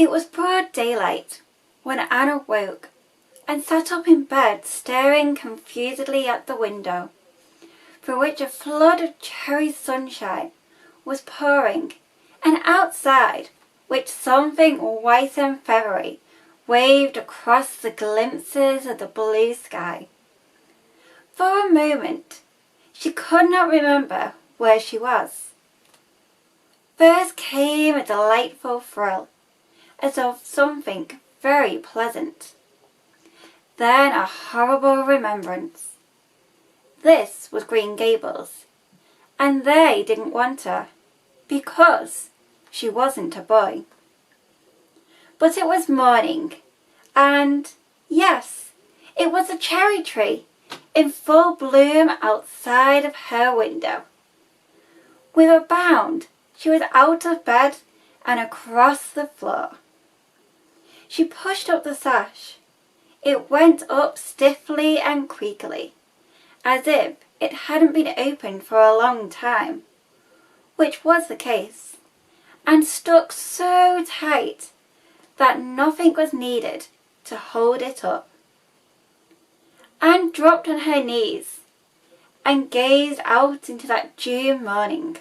It was broad daylight when Anna woke and sat up in bed staring confusedly at the window, through which a flood of cherry sunshine was pouring, and outside which something white and feathery waved across the glimpses of the blue sky. For a moment she could not remember where she was. First came a delightful thrill, as of something very pleasant. Then a horrible remembrance. This was Green Gables, and they didn't want her, because she wasn't a boy. But it was morning, and yes, it was a cherry tree in full bloom outside of her window. With a bound, she was out of bed and across the floor. She pushed up the sash. It went up stiffly and creakily, as if it hadn't been opened for a long time, which was the case, and stuck so tight that nothing was needed to hold it up. Anne dropped on her knees and gazed out into that June morning,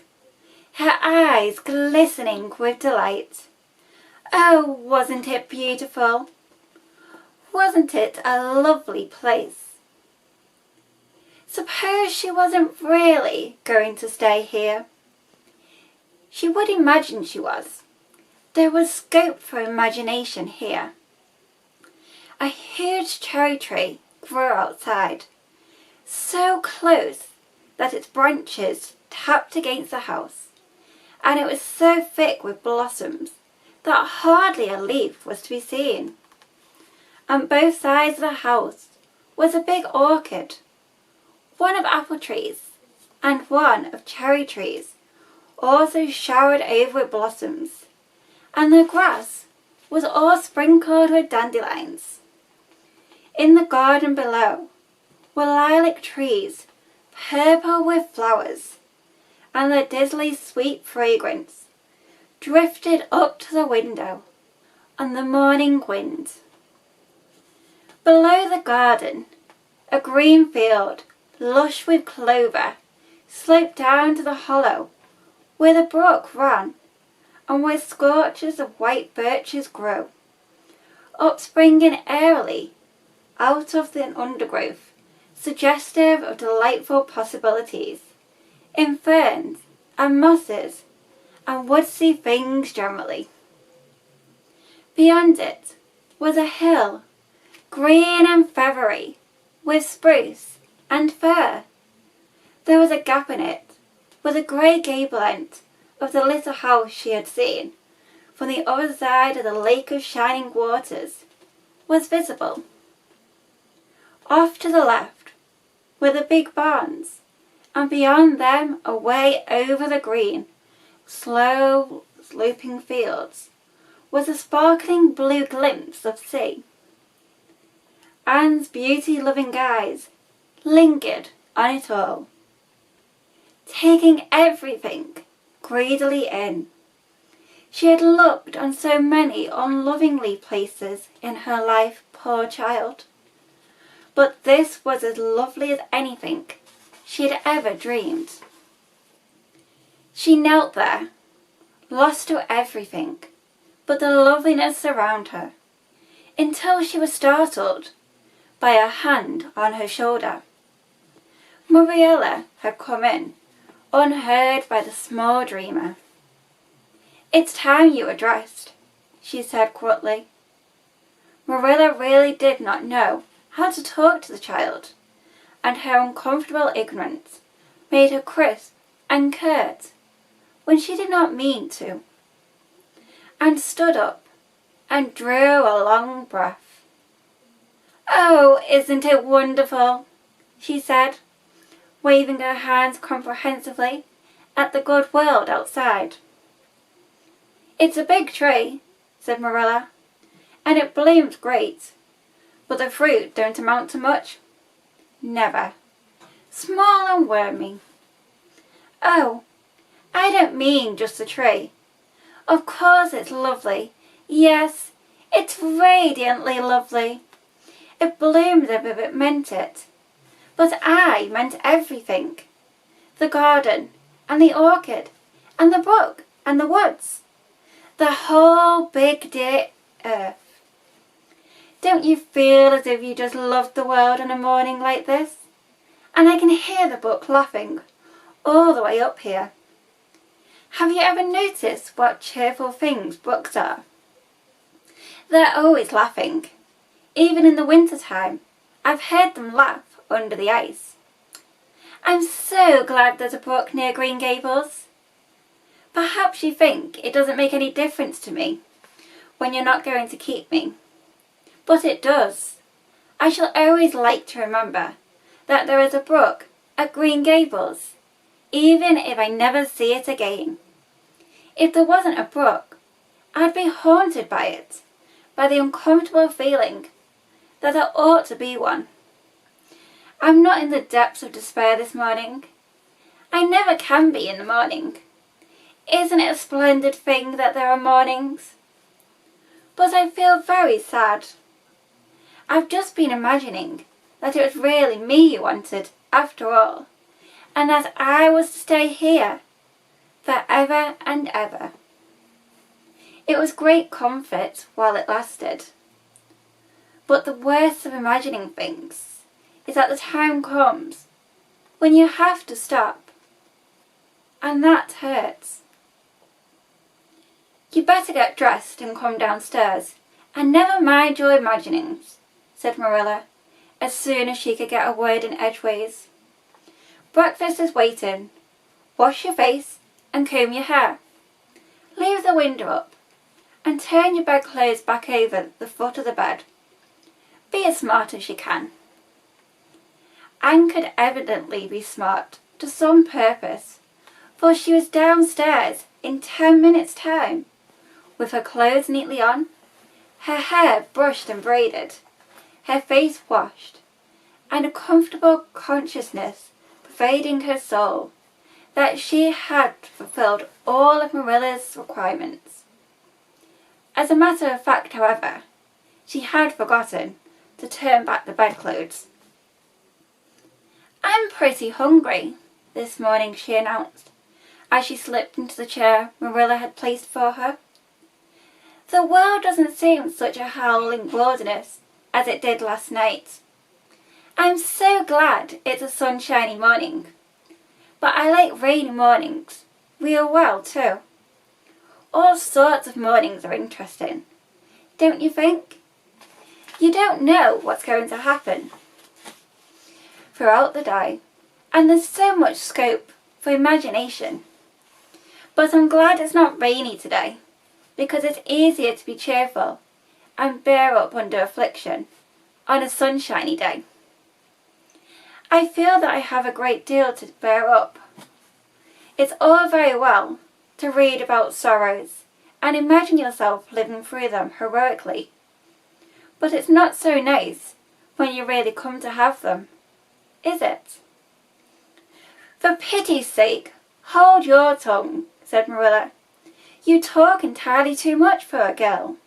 her eyes glistening with delight. Oh, wasn't it beautiful? Wasn't it a lovely place? Suppose she wasn't really going to stay here? She would imagine she was. There was scope for imagination here. A huge cherry tree grew outside, so close that its branches tapped against the house, and it was so thick with blossoms that hardly a leaf was to be seen. On both sides of the house was a big orchard, one of apple trees and one of cherry trees, also showered over with blossoms, and the grass was all sprinkled with dandelions. In the garden below were lilac trees, purple with flowers, and the dizzily sweet fragrance drifted up to the window on the morning wind. Below the garden, a green field, lush with clover, sloped down to the hollow where the brook ran and where scorches of white birches grew, upspringing airily out of the undergrowth, suggestive of delightful possibilities in ferns and mosses and woodsy things generally. Beyond it was a hill, green and feathery, with spruce and fir. There was a gap in it, where the grey gable end of the little house she had seen from the other side of the lake of shining waters was visible. Off to the left were the big barns, and beyond them, away over the green, slow sloping fields, was a sparkling blue glimpse of sea. Anne's beauty-loving eyes lingered on it all, taking everything greedily in. She had looked on so many unlovingly places in her life, poor child, but this was as lovely as anything she had ever dreamed. She knelt there, lost to everything but the loveliness around her, until she was startled by a hand on her shoulder. Marilla had come in, unheard by the small dreamer. "It's time you were dressed," she said quietly. Marilla really did not know how to talk to the child, and her uncomfortable ignorance made her crisp and curt when she did not mean to, and stood up and drew a long breath. "Oh, isn't it wonderful?" she said, waving her hands comprehensively at the good world outside. "It's a big tree," said Marilla, "and it blooms great, but the fruit don't amount to much. Never. Small and wormy." "Oh, I don't mean just the tree. Of course it's lovely Yes, it's radiantly lovely. It bloomed as if it meant it. But I meant everything. The garden, and the orchid, and the brook, and the woods. The whole big dear earth. Don't you feel as if you just loved the world on a morning like this? And I can hear the brook laughing all the way up here. Have you ever noticed what cheerful things brooks are? They're always laughing. Even in the winter time, I've heard them laugh under the ice. I'm so glad there's a brook near Green Gables. Perhaps you think it doesn't make any difference to me when you're not going to keep me. But it does. I shall always like to remember that there is a brook at Green Gables, even if I never see it again. If there wasn't a brook, I'd be haunted by it, by the uncomfortable feeling that there ought to be one. I'm not in the depths of despair this morning. I never can be in the morning. Isn't it a splendid thing that there are mornings? But I feel very sad. I've just been imagining that it was really me you wanted, after all, and that I was to stay here forever and ever. It was great comfort while it lasted. But the worst of imagining things is that the time comes when you have to stop, and that hurts. You better get dressed and come downstairs, and never mind your imaginings, said Marilla, as soon as she could get a word in edgeways. Breakfast is waiting. Wash your face and comb your hair. Leave the window up and turn your bedclothes back over the foot of the bed. Be as smart as you can. Anne could evidently be smart to some purpose, for she was downstairs in 10 minutes' time, with her clothes neatly on, her hair brushed and braided, her face washed, and a comfortable consciousness pervading her soul that she had fulfilled all of Marilla's requirements. As a matter of fact, however, she had forgotten to turn back the bedclothes. I'm pretty hungry this morning, she announced, as she slipped into the chair Marilla had placed for her. The world doesn't seem such a howling wilderness as it did last night. I'm so glad it's a sunshiny morning, but I like rainy mornings real well too. All sorts of mornings are interesting, don't you think? You don't know what's going to happen throughout the day, and there's so much scope for imagination. But I'm glad it's not rainy today, because it's easier to be cheerful and bear up under affliction on a sunshiny day. I feel that I have a great deal to bear up. It's all very well to read about sorrows and imagine yourself living through them heroically, but it's not so nice when you really come to have them, is it? For pity's sake, hold your tongue, said Marilla. You talk entirely too much for a girl.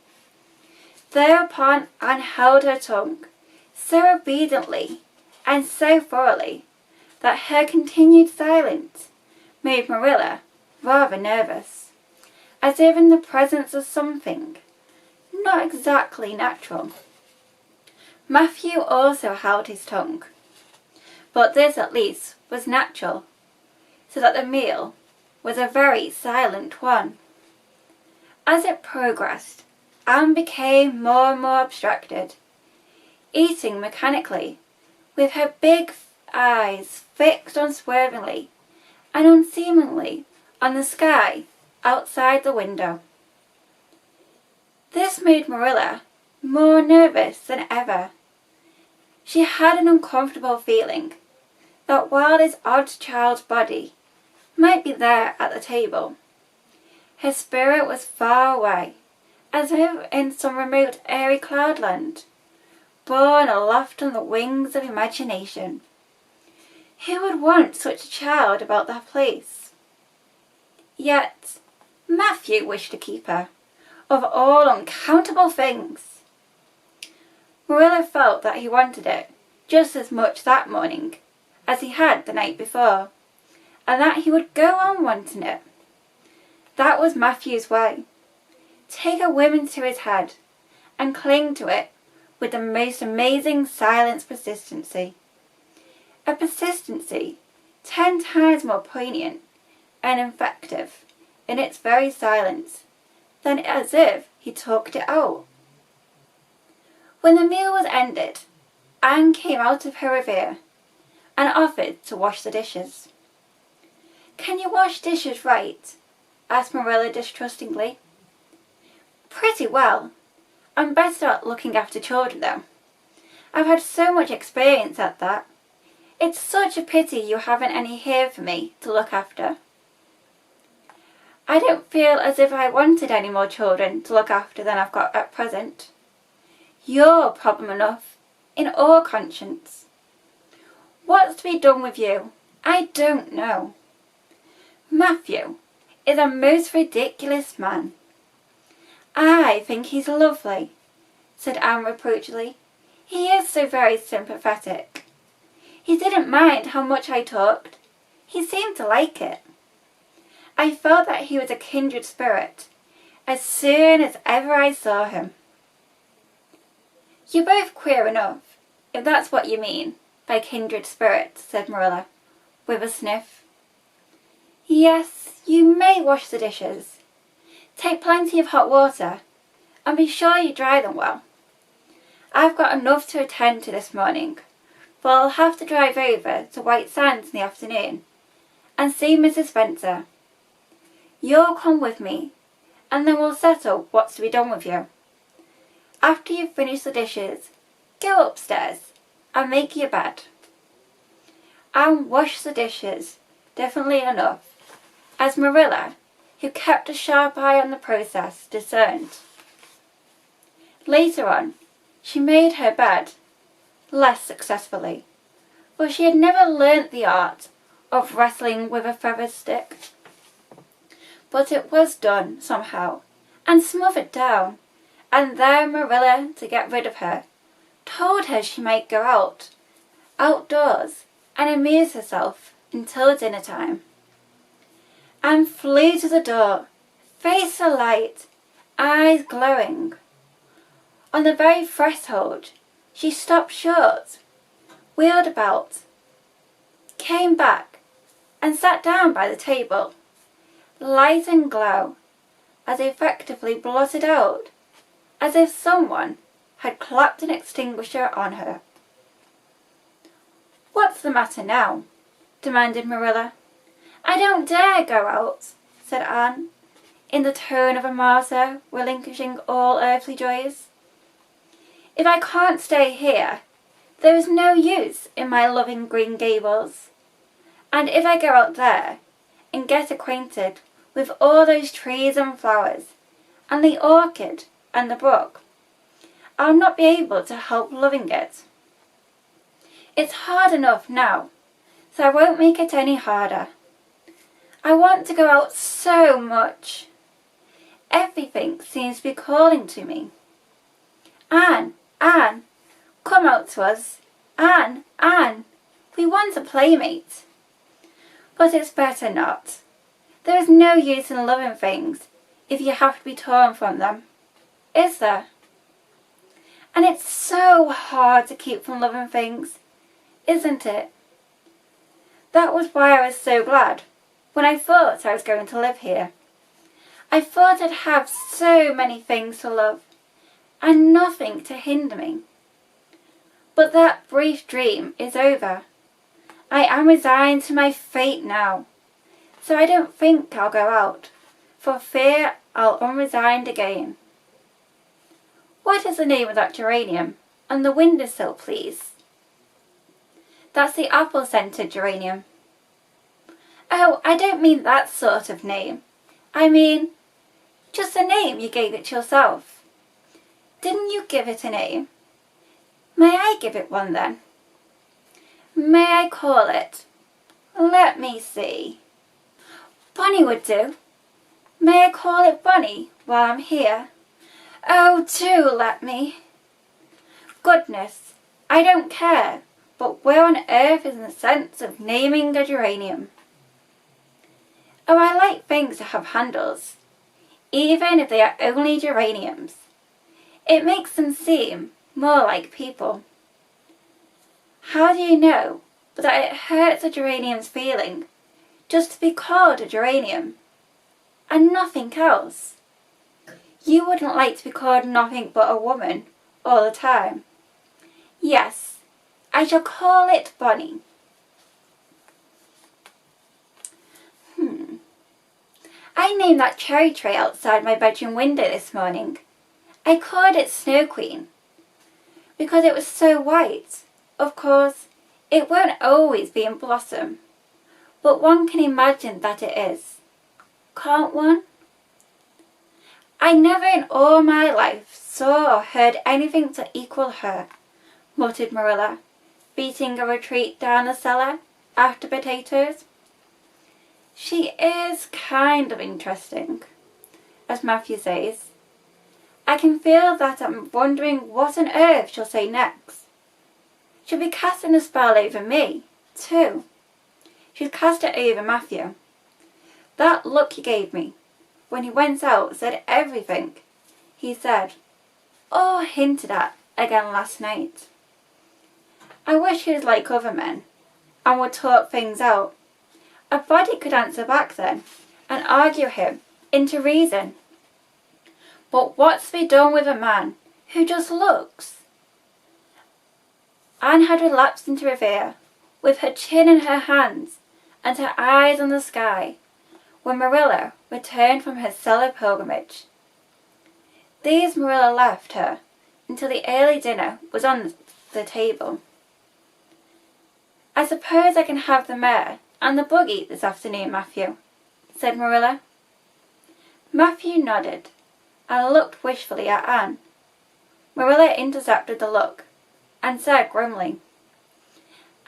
Thereupon Anne held her tongue so obediently and so thoroughly that her continued silence made Marilla rather nervous, as if in the presence of something not exactly natural. Matthew also held his tongue, but this at least was natural, so that the meal was a very silent one. As it progressed, Anne became more and more abstracted, eating mechanically, with her big eyes fixed unswervingly and unseemingly on the sky outside the window. This made Marilla more nervous than ever. She had an uncomfortable feeling that while this odd child's body might be there at the table, her spirit was far away, as if in some remote airy cloudland, borne aloft on the wings of imagination. Who would want such a child about that place? Yet Matthew wished to keep her, of all uncountable things. Marilla felt that he wanted it just as much that morning as he had the night before, and that he would go on wanting it. That was Matthew's way. Take a whim into his head and cling to it with the most amazing silent persistency. A persistency 10 times more poignant and effective in its very silence than as if he talked it out. When the meal was ended, Anne came out of her reverie and offered to wash the dishes. "Can you wash dishes right?" asked Marilla distrustingly. "Pretty well. I'm better at looking after children, though. I've had so much experience at that. It's such a pity you haven't any here for me to look after." "I don't feel as if I wanted any more children to look after than I've got at present. You're problem enough, in all conscience. What's to be done with you? I don't know. Matthew is a most ridiculous man." "I think he's lovely," said Anne reproachfully. "He is so very sympathetic. He didn't mind how much I talked. He seemed to like it. I felt that he was a kindred spirit as soon as ever I saw him." "You're both queer enough, if that's what you mean by kindred spirit," said Marilla, with a sniff. "Yes, you may wash the dishes. Take plenty of hot water, and be sure you dry them well. I've got enough to attend to this morning, for I'll have to drive over to White Sands in the afternoon and see Mrs. Spencer. You'll come with me, and then we'll settle what's to be done with you. After you've finished the dishes, go upstairs and make your bed." Anne washed the dishes definitely enough, as Marilla, who kept a sharp eye on the process, discerned. Later on, she made her bed, less successfully, for she had never learnt the art of wrestling with a feather stick. But it was done somehow, and smothered down, and there Marilla, to get rid of her, told her she might go outdoors, and amuse herself until dinner time. Anne flew to the door, face alight, eyes glowing. On the very threshold, she stopped short, wheeled about, came back, and sat down by the table, light and glow, as effectively blotted out as if someone had clapped an extinguisher on her. "What's the matter now?" demanded Marilla. "I don't dare go out," said Anne, in the tone of a martyr relinquishing all earthly joys. "If I can't stay here, there is no use in my loving Green Gables. And if I go out there and get acquainted with all those trees and flowers, and the orchid and the brook, I'll not be able to help loving it. It's hard enough now, so I won't make it any harder. I want to go out so much. Everything seems to be calling to me. Anne, Anne, come out to us. Anne, Anne, we want a playmate." But it's better not. There is no use in loving things if you have to be torn from them, is there? And it's so hard to keep from loving things, isn't it? That was why I was so glad when I thought I was going to live here. I thought I'd have so many things to love and nothing to hinder me. But that brief dream is over. I am resigned to my fate now, so I don't think I'll go out, for fear I'll unresigned again. What is the name of that geranium on the windowsill, please? That's the apple-scented geranium. Oh, I don't mean that sort of name. I mean, just the name you gave it yourself. Didn't you give it a name? May I give it one then? May I call it? Let me see. Bonnie would do. May I call it Bonnie while I'm here? Oh, do let me. Goodness, I don't care, but where on earth is the sense of naming a geranium? Oh, I like things to have handles, even if they are only geraniums. It makes them seem more like people. How do you know that it hurts a geranium's feeling just to be called a geranium and nothing else? You wouldn't like to be called nothing but a woman all the time. Yes, I shall call it Bonnie. I named that cherry tree outside my bedroom window this morning. I called it Snow Queen because it was so white. Of course, it won't always be in blossom, but one can imagine that it is. Can't one? I never in all my life saw or heard anything to equal her, muttered Marilla, beating a retreat down the cellar after potatoes. She is kind of interesting, as Matthew says. I can feel that I'm wondering what on earth she'll say next. She'll be casting a spell over me, too. She's cast it over Matthew. That look he gave me when he went out said everything he said or hinted at again last night. I wish he was like other men and would talk things out. A body could answer back then and argue him into reason. But what's to be done with a man who just looks? Anne had relapsed into revere, with her chin in her hands and her eyes on the sky, when Marilla returned from her cellar pilgrimage. These Marilla left her until the early dinner was on the table. I suppose I can have the mare and the buggy this afternoon, Matthew, said Marilla. Matthew nodded and looked wishfully at Anne. Marilla intercepted the look and said grimly,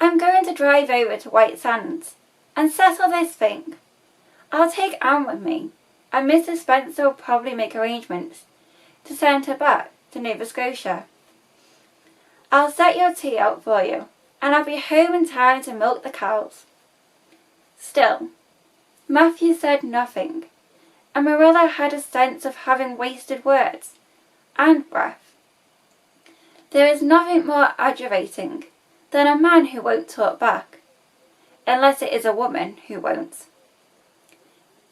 I'm going to drive over to White Sands and settle this thing. I'll take Anne with me, and Mrs. Spencer will probably make arrangements to send her back to Nova Scotia. I'll set your tea out for you, and I'll be home in time to milk the cows. Still, Matthew said nothing, and Marilla had a sense of having wasted words and breath. There is nothing more aggravating than a man who won't talk back, unless it is a woman who won't.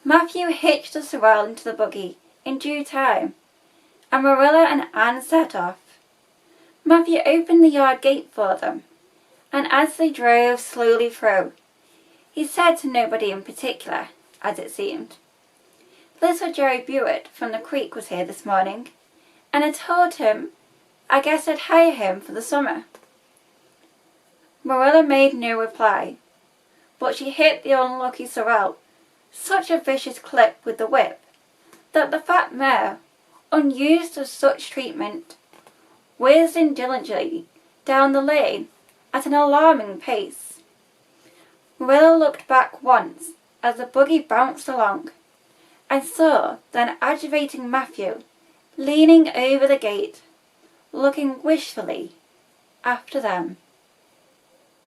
Matthew hitched the sorrel into the buggy in due time, and Marilla and Anne set off. Matthew opened the yard gate for them, and as they drove slowly through, he said to nobody in particular, as it seemed, Little Jerry Buett from the creek was here this morning, and I told him I guess I'd hire him for the summer. Marilla made no reply, but she hit the unlucky sorrel such a vicious clip with the whip that the fat mare, unused to such treatment, whizzed indulgently down the lane at an alarming pace. Marilla looked back once as the buggy bounced along, and saw then aggravating Matthew leaning over the gate, looking wishfully after them.